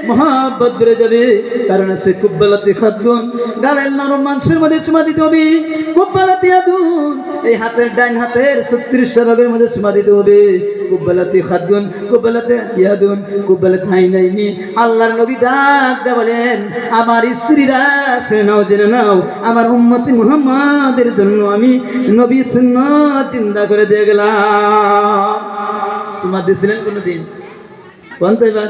মহব্বত বেড়ে যাবে। কারণ আছে কুব্বালাতি খাদ্দুন, গালের নরম মাংসের মধ্যে চুমা দিতে হবে। কুব্বালাতি ইয়াদুন, এই হাতের ডাইন হাতের 36টা রগের মধ্যে চুমা দিতে হবে। কুব্বালাতি খাদ্দুন, কুব্বালাতি ইয়াদুন, কুব্বালাতি আইনাইনি। আল্লাহর নবী ডাক দিয়ে বলেন, আমার স্ত্রীরা শুনে নাও, জেনে নাও, আমার উম্মতি মুহাম্মাদের জন্য আমি নবী সুন্নাত জিন্দা করে দিয়ে গেলাম। চুমা দিয়েছিলেন কোনদিন? কোনটা এবার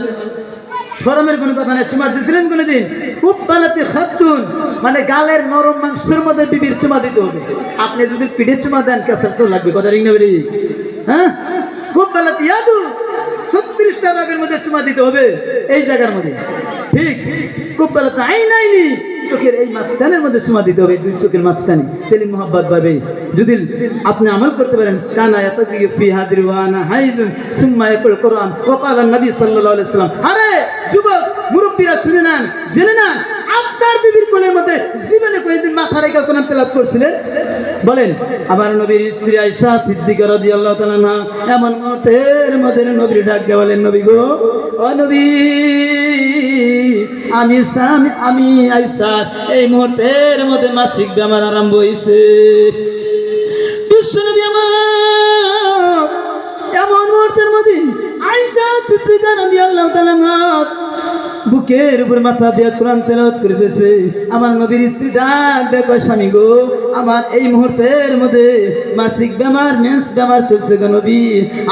শরমের কোনো কথা নেই। চুমা দিয়েছিলেন কোনদিন? কুব্বালাতি খাদ্দুন মানে গালের নরম মাংসের মধ্যে বিবির চুমা দিতে হবে। আপনি যদি পিঠে চুমা দেন কেসার তো লাগবে, কথা ঠিক না বেরি? হ্যাঁ, কুব্বালাতি ইয়াদুন 36টা রাগের মধ্যে চুমা দিতে হবে এই জায়গার মধ্যে। ঠিক, কুব্বালাতি আইনাইনি চোখের এই মাঝখানের মধ্যে চুমা দিতে হবে, দুই চোখের মাঝখানে। তেলি মোহাব্বত ভাবে যদি আপনি আমল করতে পারেন। কানা ইয়াতাকি ফি হাজির ওয়া আনা হাইজুন সুম্মা ইয়াকুল কোরআন ওয়া ক্বালা নবী সাল্লাল্লাহু আলাইহি ওয়াসাল্লাম। আরে যুবক মুরব্বিরা শুনে নেন, জেনে নেন, আপনার বিবির কোলের মধ্যে জীবনে কোনদিন মাথা রেখে কোরআন তেলাওয়াত করছিলেন? বলেন। আমার নবীর স্ত্রী আয়েশা সিদ্দিকা রাদিয়াল্লাহু তাআলা আনহা এমন মুহূর্তের মধ্যে নবীর ডাক দিয়ে বলেন, নবী গো, ও নবী, আমি আয়েশা এই মুহূর্তের মধ্যে মাসিক বেমার আরম্ভ হয়েছে। বিশ্বনবী আমার এমন মুহূর্তের মধ্যে আয়েশা সিদ্দিকা রাদিয়াল্লাহু তাআলা আনহা বুকের উপর মাথা দিয়ে কোরআন তেলাওয়াত করিতেছে। আমার নবীর স্ত্রী ডাক দেখো, স্বামী গো, আমার এই মুহূর্তের মধ্যে মাসিক বেমার, মেন্স বেমার চলছে গো নবী।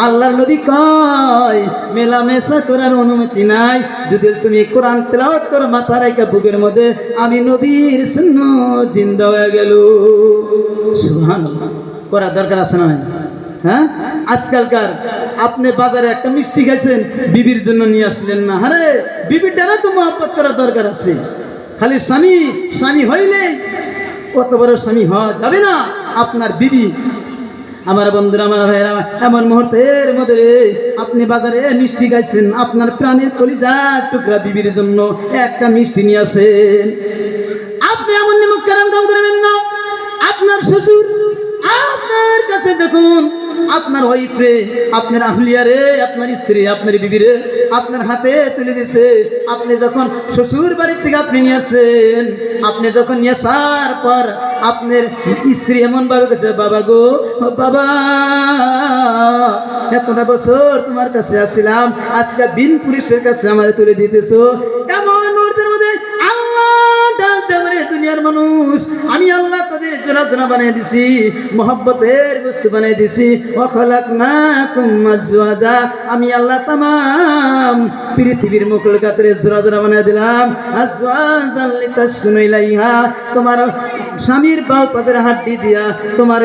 আল্লাহর নবী কয় মেলামেশা করার অনুমতি নাই, যদি তুমি কোরআন তেলাওয়াত করো মাথা রাখা বুকের মধ্যে, আমি নবীর সুন্নাত জিন্দা হয়ে গেল। সুবহানাল্লাহ। করার দরকার আছে না? হ্যাঁ, আজকালকার আপনি বাজারে একটা মিষ্টি খাইছেন, বিবির জন্য নিয়ে আসলেন না। আরে বিবির দ্বারা তো মহব্বত করার দরকার আছে। খালি স্বামী হইলে কত বড় স্বামী হওয়া যাবে না। আপনার বিবি, আমার বন্ধুরা, আমার ভাইরা, এমন মুহূর্তের মধ্যে আপনি বাজারে মিষ্টি খাইছেন, আপনার প্রাণের কলিজার টুকরা বিবির জন্য একটা মিষ্টি নিয়ে আসেন। আপনি এমন নিমক কারাম কাম করবেন না। আপনার শ্বশুর আপনার কাছে দেখুন, আপনার ওয়াইফরে, আপনার আহলিয়ারে, আপনার স্ত্রী, আপনার বিবিরে আপনার হাতে তুলে দিয়েছে। আপনি যখন শ্বশুর বাড়ির থেকে আপনি নিয়ে আসছেন, আপনি যখন নিয়ে আসার পর আপনার স্ত্রী এমন ভাবে গেছে, বাবা গো, বাবা, এতটা বছর তোমার কাছে আসছিলাম, আজকে বিন পুরুষের কাছে আমার তুলে দিতেছো। এমন মুহূর্তের মধ্যে আল্লাহ ডাক দেবে, দুনিয়ার মানুষ, আমি আল্লাহ তাদের জোড়া জোড়া বানিয়ে দিছি, মহব্বতের বস্তু বানিয়ে দিছি। আমি আল্লাহ তামাম পৃথিবীর মুখলকাতের জোড়া জোড়া বানিয়ে দিলাম। তোমার স্বামীর বাউ পাতের হাড্ডি দিয়া তোমার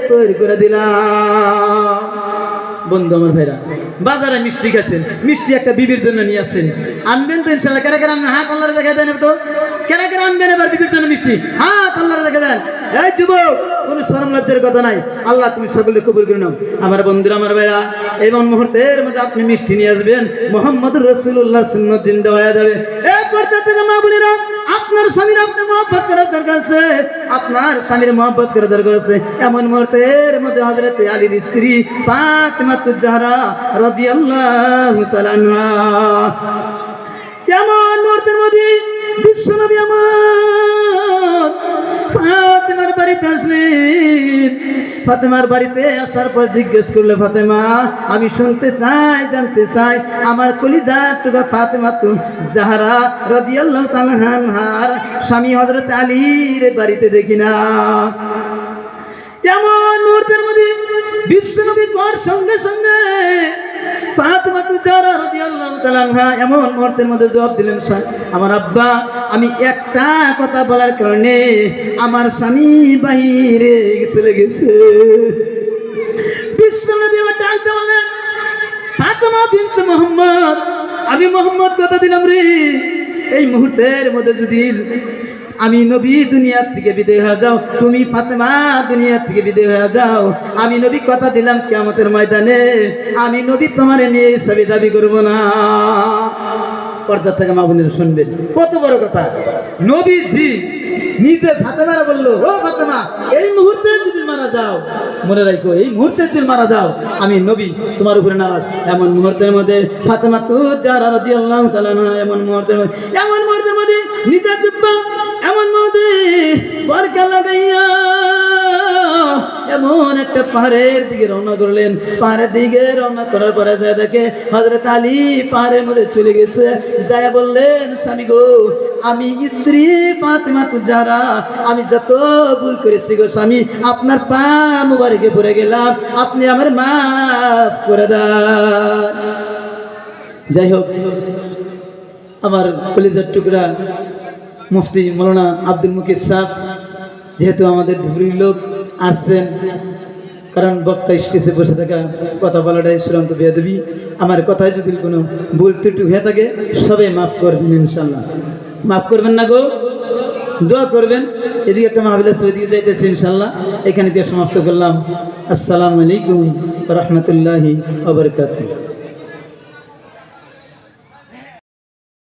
তৈরি করে দিলাম। বন্ধু আমার ভাইরা, বাজারে মিষ্টি খাচ্ছেন, মিষ্টি একটা বিবির জন্য নিয়ে আসছেন, আনবেন তো ইনশাল্লাহ? কেরা কেরা আনবেন? হাত আল্লাহরে দেখা দেন তো। কেরা কেরা আনবেন এবার বিবির জন্য মিষ্টি? হাত আল্লাহরে দেখা দেন। এই যুবক, কোনো শরম লজ্জার কথা নাই। আল্লাহ তুমি সকলে কবুল করে নাও। আমার বন্ধুরা, আমার ভাইরা, এমন মুহূর্তের মধ্যে আপনি মিষ্টি নিয়ে আসবেন, মুহাম্মদুর রাসূলুল্লাহ সুন্নাত জিন্দা হয়ে যাবে। এই পর্দা থেকে মা বোনেরা, আপনার স্বামীর আপনি মহব্বত করার দরকার আছে, আপনার স্বামীর মহব্বত করার দরকার আছে। এমন মুহূর্তের মধ্যে হযরত আলীর স্ত্রী ফাতেমাতুজ জাহরা রাদিয়াল্লাহু তাআলা আনহা, এমন মুহূর্তের মধ্যে বিশ্বনবী আমার ফাতেমার বাড়িতে আসলেন। ফাতেমার বাড়িতে আসার পর জিজ্ঞেস করলে, ফাতেমা, আমি শুনতে চাই, জানতে চাই, আমার কলিজার টুকরা ফাতেমাতুজ জাহরা রাদিয়াল্লাহু তাআলা আনহার স্বামী হযরত আলীর বাড়িতে দেখি না। এমন মুহূর্তের মধ্যে বিশ্বনবী কর সঙ্গে সঙ্গে ফাতেমাতুজ জাহরা রাদিয়াল্লাহু তাআলা আনহা এমন মুহূর্তের মধ্যে জবাব দিলেন, আমার আব্বা, আমি একটা কথা বলার কারণে আমার স্বামী বাইরে চলে গেছে। বিশ্বনবী আমার ডাক দিয়ে বললেন, ফাতেমা বিনতে মুহাম্মদ, আমি মুহাম্মদ কথা দিলাম রে, এই মুহূর্তের মধ্যে যদি আমি নবী দুনিয়ার থেকে বিদায় হয়ে যাও, তুমি ফাতেমা দুনিয়ার থেকে বিদায় হয়ে যাও, আমি নবী কথা দিলাম কিয়ামতের ময়দানে আমি নবী তোমার নিয়ে হিসাবে দাবি করব না। পর্দা থেকে মা বোনেরা শুনবেন, কত বড় কথা। নবীজি নিজে ফাতেমারা বললো, ও ফাতেমা, এই মুহূর্তে যদি মারা যাও, মনে রাখো এই মুহূর্তে যদি মারা যাও আমি নবী তোমার উপরে নারাজ। এমন মুহূর্তের মধ্যে ফাতেমা তো যারা রাদিয়াল্লাহু তাআলা আনহা এমন মুহূর্তের মধ্যে নিজে চুপ্পা, এমন মধ্যে বরকা লাগাইয়া এমন একটা পাহাড়ের দিকে রওনা করলেন। পাহাড়ের দিকে রওনা করার পরে যায় দেখে হযরত আলী পাহাড়ের মধ্যে চলে গেছে। যায় বললেন, স্বামী গো, আমি স্ত্রী ফাতেমা তুজারা আমি যত ভুল করেছি গো স্বামী, আপনার পা মুবারকে পড়ে গেলাম, আপনি আমার মাফ করে দেন। যাই হোক, আমার কলিজার টুকরা মুফতি মৌলানা আব্দুল মুকির সাহেব যেহেতু আমাদের ধুরির লোক আসছেন, কারণ বক্তা স্টেজে বসে থাকা কথা বলাটাই চূড়ান্ত বেয়াদবি। আমার কথায় যদি কোনো ভুল ত্রুটি হয়ে থাকে সবাই মাফ করবেন, ইনশাল্লাহ মাফ করবেন না গো, দোয়া করবেন। এদিকে একটা মাহফিল আছে, ওইদিকে যাইতেছি ইনশাল্লাহ। এখানে দিয়ে সমাপ্ত করলাম। আসসালামু আলাইকুম ওয়া রাহমাতুল্লাহি ওয়া বারাকাতুহু।